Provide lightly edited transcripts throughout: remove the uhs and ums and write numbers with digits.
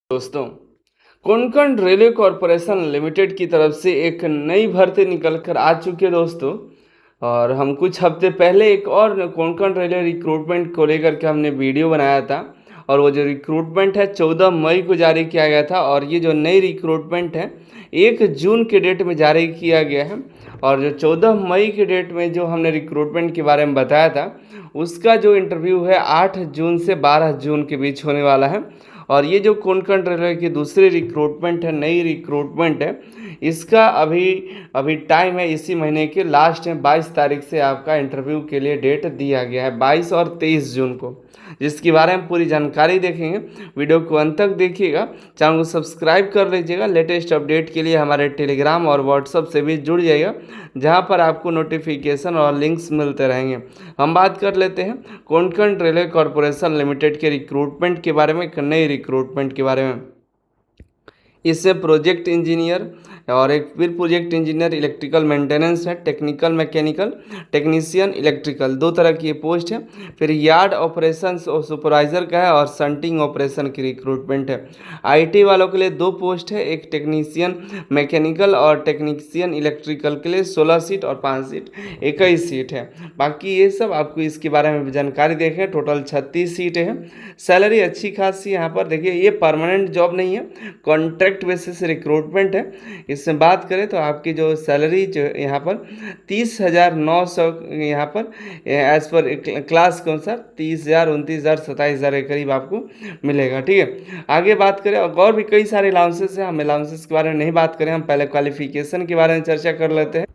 दोस्तों, Konkan railway corporation limited की तरफ से एक नई भर्ती निकल कर आ चुकी है दोस्तों। और हम कुछ हफ्ते पहले एक और कोंकण रेलवे रिक्रूटमेंट को लेकर के हमने वीडियो बनाया था। और वो जो रिक्रूटमेंट है 14 मई को जारी किया गया था, और ये जो नई रिक्रूटमेंट है 1 जून के डेट में जारी किया गया है। और जो 14 मई के डेट में जो हमने रिक्रूटमेंट के बारे में बताया था, उसका जो इंटरव्यू है 8 जून से 12 जून के बीच होने वाला है। और ये जो कोंकण रेलवे की दूसरी रिक्रूटमेंट है, नई रिक्रूटमेंट है, इसका अभी अभी टाइम है, इसी महीने के लास्ट में 22 तारीख से आपका इंटरव्यू के लिए डेट दिया गया है, 22 और 23 जून को, जिसके बारे में पूरी जानकारी देखेंगे। वीडियो को अंत तक देखिएगा, चैनल को सब्सक्राइब कर लीजिएगा। लेटेस्ट अपडेट के लिए हमारे टेलीग्राम और व्हाट्सएप से भी जुड़ जाइएगा, जहां पर आपको नोटिफिकेशन और लिंक्स मिलते रहेंगे। हम बात कर लेते हैं कोंकण रेलवे कॉरपोरेशन लिमिटेड के रिक्रूटमेंट के बारे में, नई रिक्रूटमेंट के बारे में। इसमें प्रोजेक्ट इंजीनियर और एक फिर प्रोजेक्ट इंजीनियर इलेक्ट्रिकल मेंटेनेंस है, टेक्निकल मैकेनिकल, टेक्नीशियन इलेक्ट्रिकल, 2 तरह की ये पोस्ट है। फिर यार्ड ऑपरेशंस और सुपरवाइजर का है, और संटिंग ऑपरेशन की रिक्रूटमेंट है। आईटी वालों के लिए 2 पोस्ट है, एक टेक्नीशियन मैकेनिकल और टेक्नीशियन इलेक्ट्रिकल के लिए 16 सीट और 5 सीट 21 सीट है। बाकी ये सब आपको इसके बारे में जानकारी देखें। टोटल 36 सीटें हैं। सैलरी अच्छी खासी यहाँ पर देखिए, ये परमानेंट जॉब नहीं है, कॉन्ट्रैक्ट बेसिस रिक्रूटमेंट है। इसमें बात करें तो आपकी जो सैलरी जो यहाँ पर 30,900 यहाँ पर एज पर क्लास के अनुसार 30,000, 29,000, 27,000 के करीब आपको मिलेगा। ठीक है, आगे बात करें और भी कई सारे अलाउंसेस हैं। हम अलाउंसेस के बारे में नहीं बात करें, हम पहले क्वालिफिकेशन के बारे में चर्चा कर लेते हैं।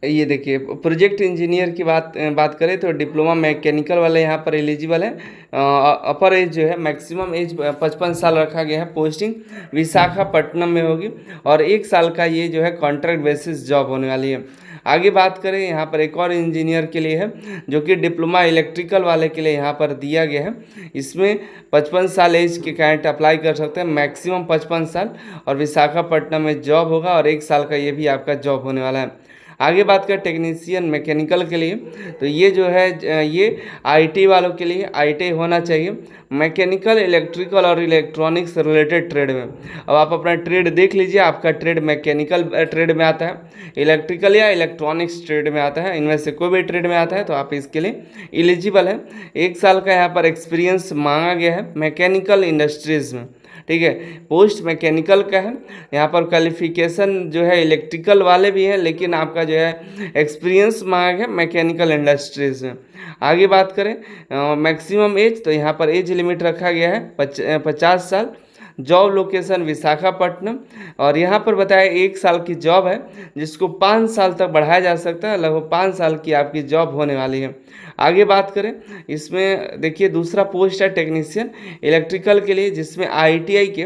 ये देखिए, प्रोजेक्ट इंजीनियर की बात करें तो डिप्लोमा मैकेनिकल वाले यहाँ पर एलिजिबल है। अपर एज जो है, मैक्सिमम एज 55 साल रखा गया है। पोस्टिंग विशाखापट्टनम में होगी, और 1 साल का ये जो है कॉन्ट्रैक्ट बेसिस जॉब होने वाली है। आगे बात करें, यहाँ पर एक और इंजीनियर के लिए है, जो कि डिप्लोमा इलेक्ट्रिकल वाले के लिए यहाँ पर दिया गया है। इसमें 55 साल एज के कैंडिडेट अप्लाई कर सकते हैं, मैक्सिमम 55 साल, और विशाखापट्टनम में जॉब होगा, और 1 साल का ये भी आपका जॉब होने वाला है। आगे बात करें टेक्नीशियन मैकेनिकल के लिए, तो ये जो है ये आईटी वालों के लिए आईटी होना चाहिए, मैकेनिकल, इलेक्ट्रिकल और इलेक्ट्रॉनिक्स रिलेटेड ट्रेड में। अब आप अपना ट्रेड देख लीजिए, आपका ट्रेड मैकेनिकल ट्रेड में आता है, इलेक्ट्रिकल या इलेक्ट्रॉनिक्स ट्रेड में आता है, इनमें से कोई भी ट्रेड में आता है तो आप इसके लिए एलिजिबल है। 1 साल का यहाँ पर एक्सपीरियंस मांगा गया है मैकेनिकल इंडस्ट्रीज़ में। ठीक है, पोस्ट मैकेनिकल का है। यहाँ पर क्वालिफिकेशन जो है इलेक्ट्रिकल वाले भी हैं, लेकिन आपका जो है एक्सपीरियंस मांगा है मैकेनिकल इंडस्ट्रीज में। आगे बात करें मैक्सिमम एज, तो यहाँ पर एज लिमिट रखा गया है 50 साल। जॉब लोकेशन विशाखापट्टनम, और यहाँ पर बताया 1 साल की जॉब है, जिसको 5 साल तक बढ़ाया जा सकता है। लगभग 5 साल की आपकी जॉब होने वाली है। आगे बात करें, इसमें देखिए दूसरा पोस्ट है टेक्नीशियन इलेक्ट्रिकल के लिए, जिसमें आईटीआई के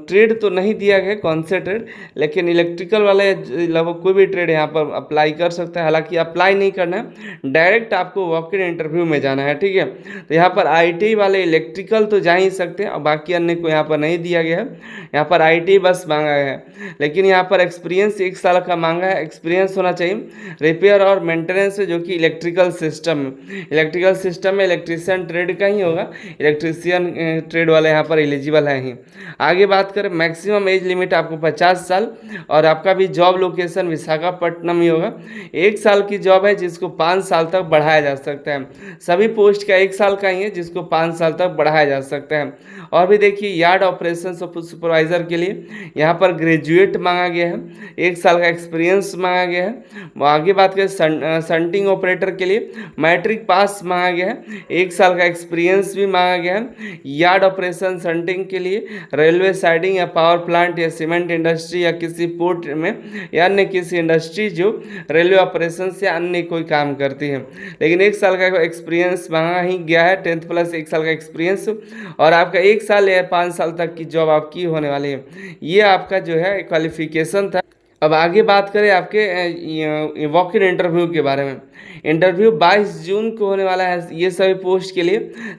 ट्रेड तो नहीं दिया गया कौन से ट्रेड, लेकिन इलेक्ट्रिकल वाले लगभग कोई भी ट्रेड यहाँ पर अप्लाई कर सकता है। हालांकि अप्लाई नहीं करना है, डायरेक्ट आपको वॉक इन इंटरव्यू में जाना है। ठीक है, तो यहाँ पर आईटीआई वाले इलेक्ट्रिकल तो जा ही सकते हैं, और बाकी अन्य को यहाँ पर नहीं दिया गया है। यहाँ पर आईटीआई बस मांगा गया है, लेकिन यहाँ पर एक्सपीरियंस 1 साल का मांगा है। एक्सपीरियंस होना चाहिए रिपेयर और मेंटेनेंस है, जो कि इलेक्ट्रिकल सिस्टम में इलेक्ट्रीशियन ट्रेड का ही होगा। इलेक्ट्रीशियन ट्रेड वाले यहाँ पर एलिजिबल हैं ही। आगे बात करें, मैक्सिमम एज लिमिट आपको 50 साल, और आपका भी जॉब लोकेशन विशाखापट्टनम ही होगा। 1 साल की जॉब है, जिसको 5 साल तक बढ़ाया जा सकता है। सभी पोस्ट का 1 साल का ही है, जिसको 5 साल तक बढ़ाया जा सकता है। और भी देखिए, यार्ड ऑपरेशन सुपरवाइजर के लिए यहाँ पर ग्रेजुएट मांगा गया है, 1 साल का एक्सपीरियंस मांगा गया है। आगे बात करें संटिंग ऑपरेटर के लिए मैट्रिक पास मांगा गया है, 1 साल का एक्सपीरियंस भी मांगा गया है। यार्ड ऑपरेशन संटिंग के लिए रेलवे साइडिंग या पावर प्लांट या सीमेंट इंडस्ट्री या किसी पोर्ट में या अन्य किसी इंडस्ट्री जो रेलवे ऑपरेशन से अन्य कोई काम करती है, लेकिन 1 साल का एक्सपीरियंस मांगा ही गया है, 10th प्लस 1 साल का एक्सपीरियंस, और आपका 1 साल या 5 साल तक की जॉब आपकी होने वाली है। ये आपका जो है क्वालिफिकेशन था। अब आगे बात करें आपके वॉक इन इंटरव्यू के बारे में। इंटरव्यू 22 जून को होने वाला है ये सभी पोस्ट के लिए।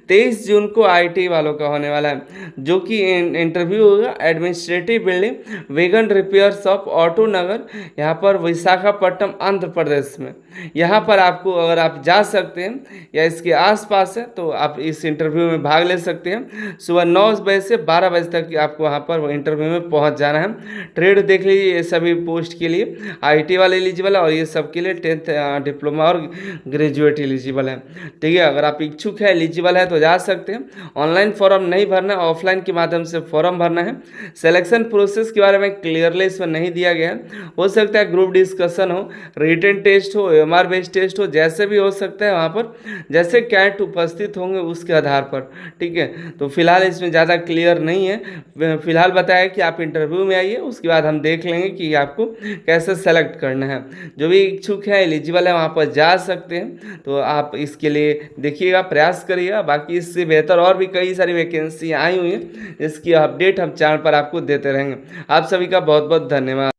23 जून को आईटी वालों का होने वाला है, जो कि इंटरव्यू होगा administrative building, wagon repair shop, auto Nagar, यहाँ पर विशाखापट्टनम आंध्र प्रदेश में। यहाँ पर आपको, अगर आप जा सकते हैं या इसके आसपास है, तो आप इस इंटरव्यू में भाग ले सकते हैं। सुबह 9 बजे से 12 बजे तक आपको वहाँ पर इंटरव्यू में पहुँच जाना है। ट्रेड देख लीजिए, ये सभी पोस्ट के लिए आईटी वाले एलिजिबल है, और ये सब के लिए 10th डिप्लोमा और ग्रेजुएट एलिजिबल है। ठीक है, अगर आप इच्छुक है, एलिजिबल है, तो जा सकते हैं। ऑनलाइन फॉर्म नहीं भरना है, ऑफलाइन के माध्यम से फॉर्म भरना है। सिलेक्शन प्रोसेस के बारे में क्लियरली इसमें नहीं दिया गया है। हो सकता है ग्रुप डिस्कशन हो, रिटन टेस्ट हो, एमआर बेस्ड टेस्ट हो, जैसे भी हो सकता है वहाँ पर, जैसे कैट उपस्थित होंगे उसके आधार पर। ठीक है, तो फिलहाल इसमें ज़्यादा क्लियर नहीं है। फिलहाल बताया कि आप इंटरव्यू में आइए, उसके बाद हम देख लेंगे कि आपको कैसे सेलेक्ट करना है। जो भी इच्छुक है, एलिजिबल है, वहाँ पर जा सकते हैं। तो आप इसके लिए देखिएगा, प्रयास करिएगा। बाकी इससे बेहतर और भी कई सारी वैकेंसी आई हुई हैं, जिसकी अपडेट हम चैनल पर आपको देते रहेंगे। आप सभी का बहुत बहुत धन्यवाद।